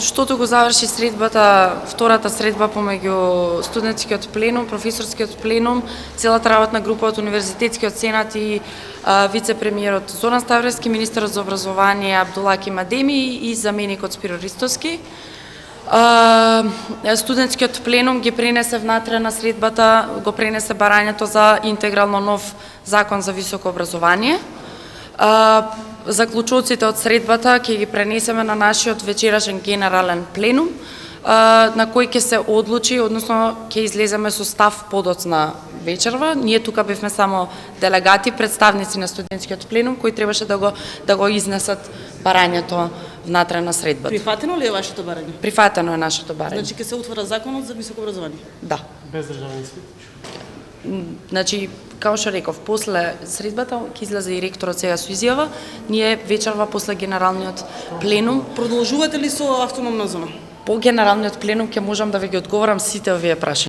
Штото го заврши средбата, втората средба помеѓу студентскиот пленум, професорскиот пленум, целата работна група од Универзитетскиот сенат и вице-премиерот Зоран Ставровски, министерот за образование Абдулаки Мадеми и заменикот Спиро Ристовски. Студентскиот пленум ги пренесе внатре на средбата, го пренесе барањето за интегрално нов закон за високо образование. Заклучоците од средбата ќе ги пренесеме на нашиот вечерашен генерален пленум, на кој ќе се одлучи, односно ќе излеземе со став подоцна вечерва. Ние тука бевме само делегати, представници на студентскиот пленум, кои требаше да го изнесат барањето внатре на средбата. Прифатено ли е вашето барање? Прифатено е нашето барање. Значи ќе се утвора законот за високо образование? Да. Без државен испит? Значи, како што реков, после средбата ќе излезе и ректорот сега со изјава, ние вечерва после генералниот пленум. Продолжувате ли со автономна зона? По генералниот пленум ќе можам да ви ги одговорам сите овие прашања.